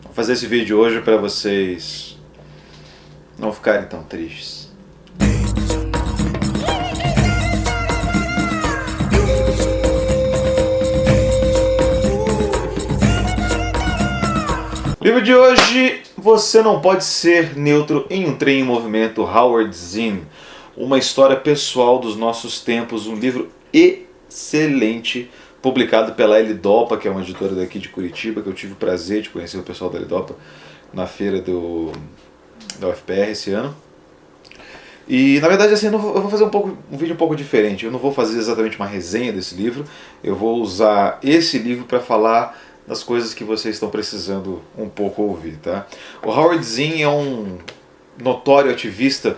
Vou fazer esse vídeo hoje para vocês não ficarem tão tristes. Livro de hoje: Você Não Pode Ser Neutro em um Trem em Movimento, Howard Zinn. Uma história pessoal dos nossos tempos, um livro excelente, publicado pela L-Dopa, que é uma editora daqui de Curitiba, que eu tive o prazer de conhecer o pessoal da L-Dopa na feira da UFPR esse ano. E na verdade assim, eu vou fazer um vídeo um pouco diferente. Eu não vou fazer exatamente uma resenha desse livro, eu vou usar esse livro para falar das coisas que vocês estão precisando um pouco ouvir, tá? O Howard Zinn é um notório ativista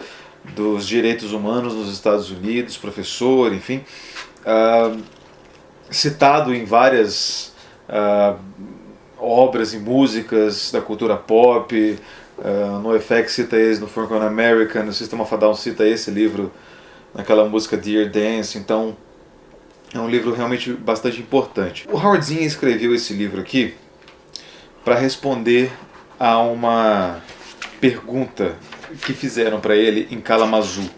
dos direitos humanos nos Estados Unidos, professor, enfim, citado em várias obras e músicas da cultura pop. No FX cita esse, no Funk on American, no System of a Down cita esse livro naquela música Dear Dance. Então é um livro realmente bastante importante. O Howard Zinn escreveu esse livro aqui para responder a uma pergunta que fizeram para ele em Kalamazoo,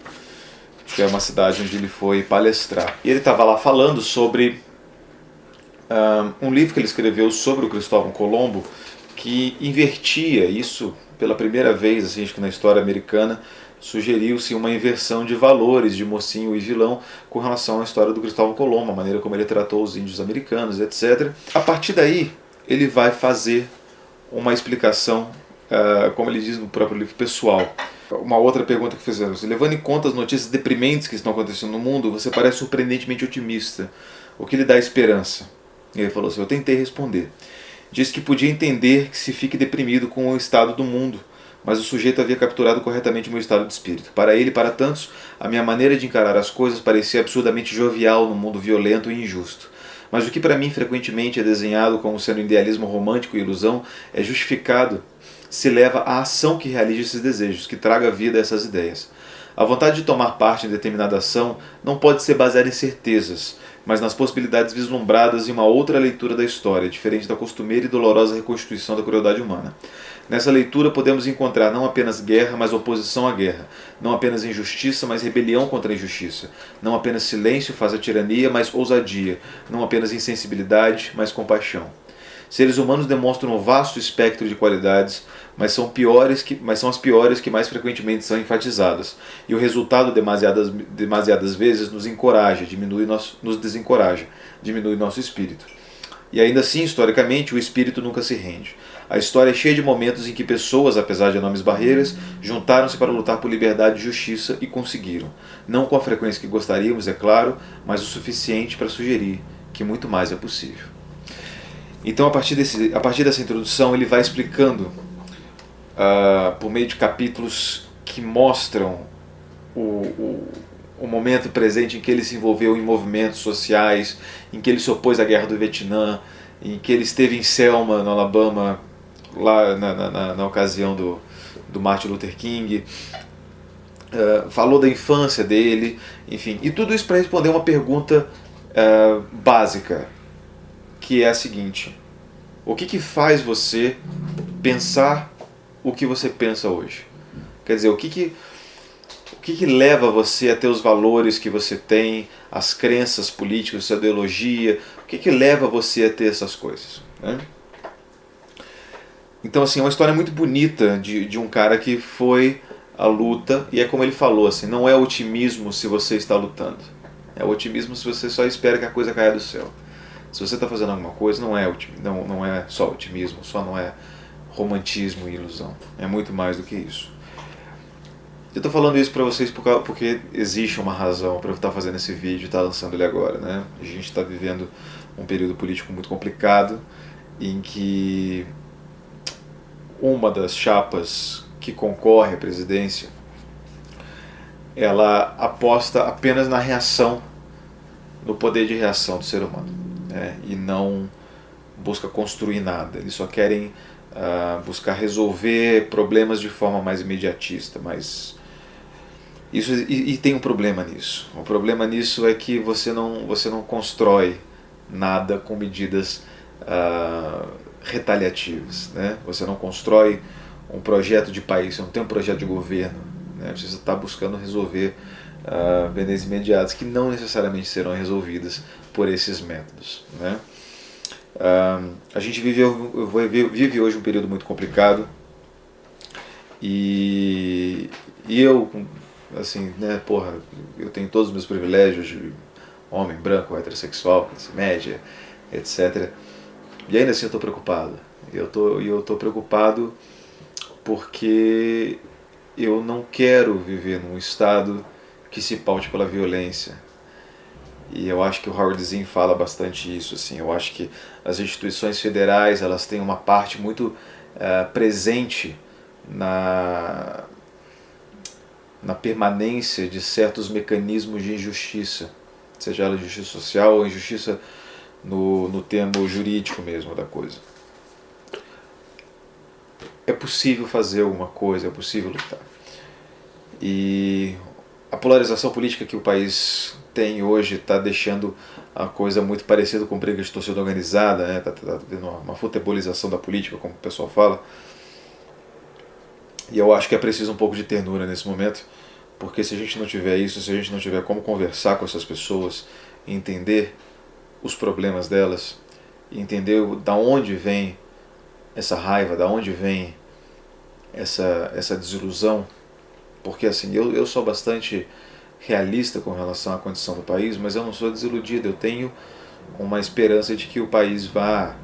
que é uma cidade onde ele foi palestrar. E ele estava lá falando sobre um livro que ele escreveu sobre o Cristóvão Colombo, que invertia isso pela primeira vez, assim, acho que na história americana, sugeriu-se uma inversão de valores de mocinho e vilão com relação à história do Cristóvão Colombo, a maneira como ele tratou os índios americanos, etc. A partir daí, ele vai fazer uma explicação, como ele diz no próprio livro, pessoal. Uma outra pergunta que fizeram: levando em conta as notícias deprimentes que estão acontecendo no mundo, você parece surpreendentemente otimista. O que lhe dá esperança? E ele falou assim: eu tentei responder. Disse que podia entender que se fique deprimido com o estado do mundo, mas o sujeito havia capturado corretamente o meu estado de espírito. Para ele e para tantos, a minha maneira de encarar as coisas parecia absurdamente jovial num mundo violento e injusto. Mas o que para mim frequentemente é desenhado como sendo idealismo romântico e ilusão é justificado se leva à ação que realize esses desejos, que traga vida a essas ideias. A vontade de tomar parte em determinada ação não pode ser baseada em certezas, mas nas possibilidades vislumbradas em uma outra leitura da história, diferente da costumeira e dolorosa reconstituição da crueldade humana. Nessa leitura podemos encontrar não apenas guerra, mas oposição à guerra, não apenas injustiça, mas rebelião contra a injustiça, não apenas silêncio faz a tirania, mas ousadia, não apenas insensibilidade, mas compaixão. Seres humanos demonstram um vasto espectro de qualidades, mas são as piores que mais frequentemente são enfatizadas. E o resultado demasiadas vezes nos encoraja, nos desencoraja, diminui nosso espírito. E ainda assim, historicamente, o espírito nunca se rende. A história é cheia de momentos em que pessoas, apesar de enormes barreiras, juntaram-se para lutar por liberdade e justiça e conseguiram. Não com a frequência que gostaríamos, é claro, mas o suficiente para sugerir que muito mais é possível. Então, a partir dessa introdução, ele vai explicando, por meio de capítulos que mostram o momento presente em que ele se envolveu em movimentos sociais, em que ele se opôs à guerra do Vietnã, em que ele esteve em Selma, no Alabama, lá na ocasião do Martin Luther King, falou da infância dele, enfim, e tudo isso para responder uma pergunta básica, que é a seguinte: o que faz você pensar o que você pensa hoje? Quer dizer, o que leva você a ter os valores que você tem, as crenças políticas, sua ideologia? O que leva você a ter essas coisas, né? Então, assim, é uma história muito bonita de um cara que foi à luta, e é como ele falou, assim, não é otimismo se você está lutando, é otimismo se você só espera que a coisa caia do céu. Se você está fazendo alguma coisa, não é só otimismo, só não é romantismo e ilusão. É muito mais do que isso. Eu estou falando isso para vocês porque existe uma razão para eu estar fazendo esse vídeo e estar lançando ele agora, né? A gente está vivendo um período político muito complicado, em que uma das chapas que concorre à presidência, ela aposta apenas na reação, no poder de reação do ser humano, né? E não busca construir nada. Eles só querem buscar resolver problemas de forma mais imediatista, mas isso, e tem um problema nisso. O problema nisso é que você não constrói nada com medidas retaliativas, né? Você não constrói um projeto de país, você não tem um projeto de governo, né? Você está buscando resolver pendências imediatas que não necessariamente serão resolvidas por esses métodos, né? A gente vive hoje um período muito complicado e eu, assim, né, porra, eu tenho todos os meus privilégios de homem branco, heterossexual, classe média, etc. E ainda assim eu estou preocupado. Eu tô preocupado porque eu não quero viver num estado que se paute pela violência. E eu acho que o Howard Zinn fala bastante isso. Assim, eu acho que as instituições federais elas têm uma parte muito presente na permanência de certos mecanismos de injustiça, seja ela injustiça social ou injustiça no termo jurídico mesmo da coisa. É possível fazer alguma coisa, é possível lutar. E a polarização política que o país tem hoje está deixando a coisa muito parecida com briga de torcida organizada, né? Tá tendo uma futebolização da política, como o pessoal fala. E eu acho que é preciso um pouco de ternura nesse momento, porque se a gente não tiver isso, se a gente não tiver como conversar com essas pessoas, entender os problemas delas, entender da onde vem essa raiva, da onde vem essa desilusão, porque assim, eu sou bastante realista com relação à condição do país, mas eu não sou desiludido, eu tenho uma esperança de que o país vá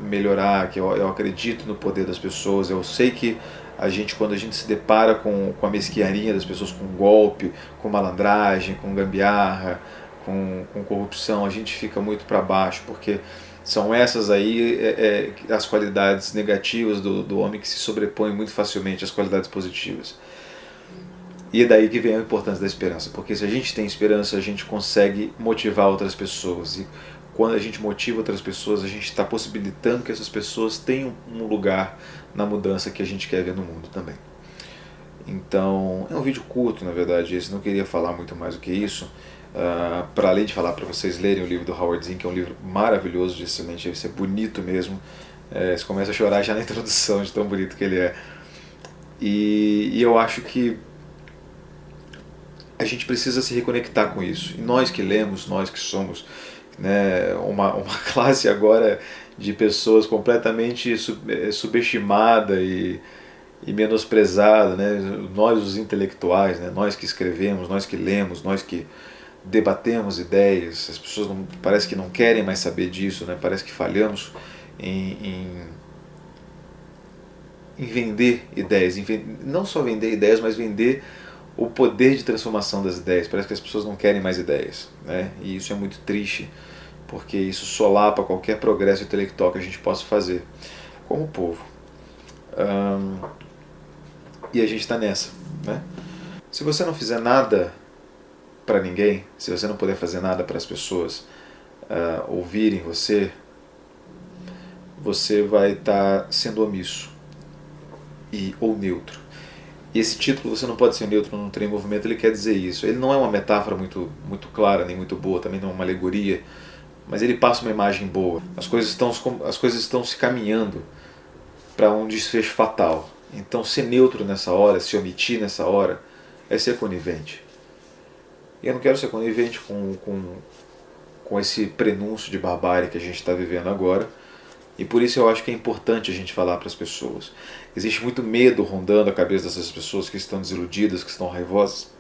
melhorar, que eu acredito no poder das pessoas, eu sei que quando a gente se depara com a mesquinharia das pessoas, com golpe, com malandragem, com gambiarra, com corrupção, a gente fica muito para baixo, porque são essas aí as qualidades negativas do homem que se sobrepõem muito facilmente às qualidades positivas. E é daí que vem a importância da esperança, porque se a gente tem esperança, a gente consegue motivar outras pessoas. E quando a gente motiva outras pessoas, a gente está possibilitando que essas pessoas tenham um lugar na mudança que a gente quer ver no mundo também. Então, é um vídeo curto, na verdade, esse, não queria falar muito mais do que isso. Para além de falar para vocês lerem o livro do Howard Zinn, que é um livro maravilhoso, de excelente, deve ser bonito mesmo. Você começa a chorar já na introdução, de tão bonito que ele é. E eu acho que a gente precisa se reconectar com isso. E nós que lemos, nós que somos, né, uma classe agora de pessoas completamente subestimada e menosprezada, né? Nós os intelectuais, né? Nós que escrevemos, nós que lemos, nós que debatemos ideias, as pessoas parece que não querem mais saber disso, né? Parece que falhamos em vender ideias, não só vender ideias, mas vender o poder de transformação das ideias. Parece que as pessoas não querem mais ideias, né? E isso é muito triste, porque isso solapa qualquer progresso intelectual que a gente possa fazer como povo. E a gente está nessa, né? Se você não fizer nada para ninguém, se você não puder fazer nada para as pessoas ouvirem você, você vai estar sendo omisso ou neutro. E esse título, você não pode ser neutro no trem em movimento, ele quer dizer isso. Ele não é uma metáfora muito clara, nem muito boa, também não é uma alegoria, mas ele passa uma imagem boa. As coisas estão se caminhando para um desfecho fatal. Então, ser neutro nessa hora, se omitir nessa hora, é ser conivente. E eu não quero ser conivente com esse prenúncio de barbárie que a gente está vivendo agora. E por isso eu acho que é importante a gente falar para as pessoas. Existe muito medo rondando a cabeça dessas pessoas que estão desiludidas, que estão raivosas.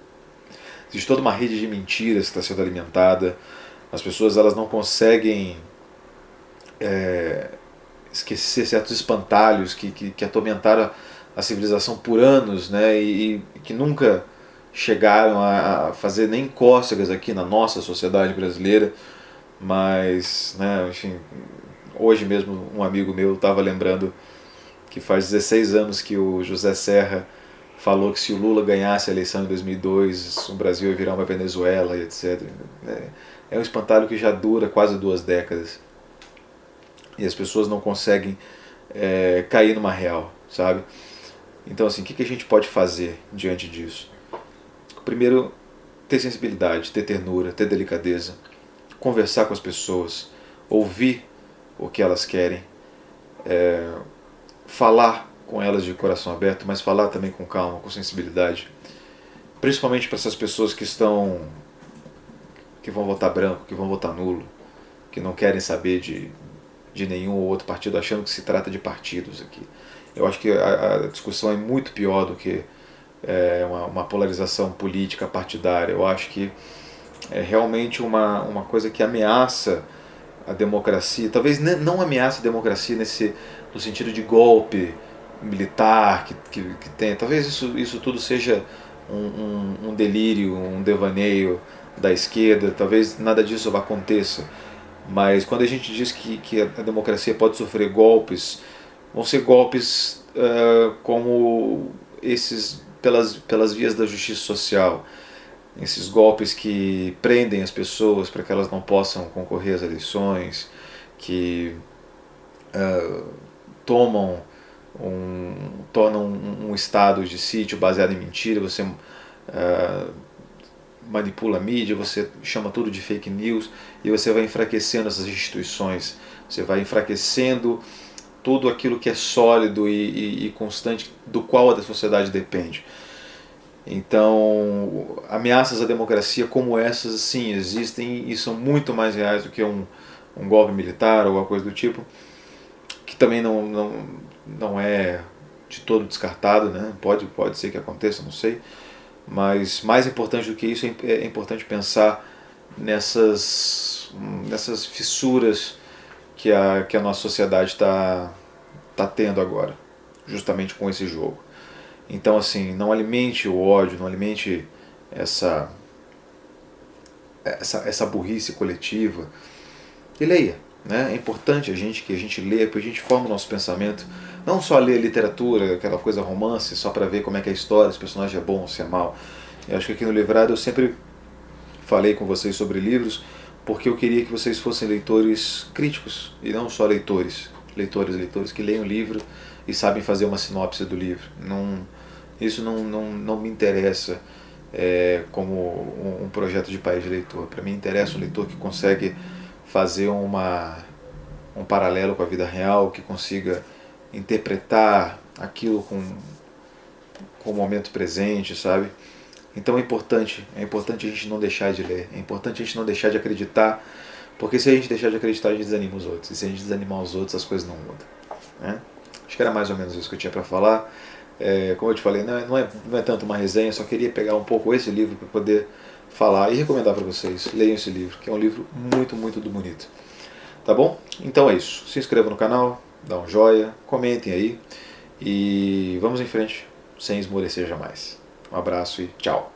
Existe toda uma rede de mentiras que está sendo alimentada. As pessoas elas não conseguem esquecer certos espantalhos que atormentaram a civilização por anos, né, e que nunca chegaram a fazer nem cócegas aqui na nossa sociedade brasileira. Mas, né, enfim, hoje mesmo um amigo meu estava lembrando que faz 16 anos que o José Serra falou que se o Lula ganhasse a eleição em 2002, o Brasil ia virar uma Venezuela e etc. É um espantalho que já dura quase 2 décadas. E as pessoas não conseguem cair numa real, sabe? Então, assim, o que a gente pode fazer diante disso? Primeiro, ter sensibilidade, ter ternura, ter delicadeza, conversar com as pessoas, ouvir o que elas querem, falar com elas de coração aberto, mas falar também com calma, com sensibilidade, principalmente para essas pessoas que vão votar branco, que vão votar nulo, que não querem saber de nenhum ou outro partido, achando que se trata de partidos aqui. Eu acho que a discussão é muito pior do que uma polarização política partidária. Eu acho que é realmente uma coisa que ameaça a democracia, talvez não ameaça a democracia no sentido de golpe militar que tem, talvez isso tudo seja um delírio, um devaneio da esquerda, talvez nada disso aconteça, mas quando a gente diz que a democracia pode sofrer golpes, vão ser golpes como esses pelas vias da justiça social, esses golpes que prendem as pessoas para que elas não possam concorrer às eleições, que tomam tornam um estado de sítio baseado em mentira, você manipula a mídia, você chama tudo de fake news e você vai enfraquecendo essas instituições, você vai enfraquecendo tudo aquilo que é sólido e constante do qual a sociedade depende. Então, ameaças à democracia como essas, sim, existem e são muito mais reais do que um golpe militar ou alguma coisa do tipo, que também não é de todo descartado, né? Pode ser que aconteça, não sei. Mas mais importante do que isso, é importante pensar nessas fissuras que a nossa sociedade está tendo agora, justamente com esse jogo. Então, assim, não alimente o ódio, não alimente essa burrice coletiva. E leia. Né? É importante que a gente leia, porque a gente forma o nosso pensamento. Não só ler literatura, aquela coisa romance, só para ver como é que é a história, se o personagem é bom ou se é mau. Eu acho que aqui no Livrado eu sempre falei com vocês sobre livros, porque eu queria que vocês fossem leitores críticos, e não só leitores que leem o livro e sabem fazer uma sinopse do livro. Isso não me interessa como um projeto de país de leitor. Para mim interessa um leitor que consegue fazer um paralelo com a vida real, que consiga interpretar aquilo com o momento presente, sabe? Então é importante a gente não deixar de ler, é importante a gente não deixar de acreditar, porque se a gente deixar de acreditar, a gente desanima os outros, e se a gente desanimar os outros, as coisas não mudam. Né? Acho que era mais ou menos isso que eu tinha para falar. Como eu te falei, não é tanto uma resenha, só queria pegar um pouco esse livro para poder falar e recomendar para vocês. Leiam esse livro, que é um livro muito, muito bonito. Tá bom? Então é isso. Se inscreva no canal, dá um joinha, comentem aí e vamos em frente, sem esmorecer jamais. Um abraço e tchau.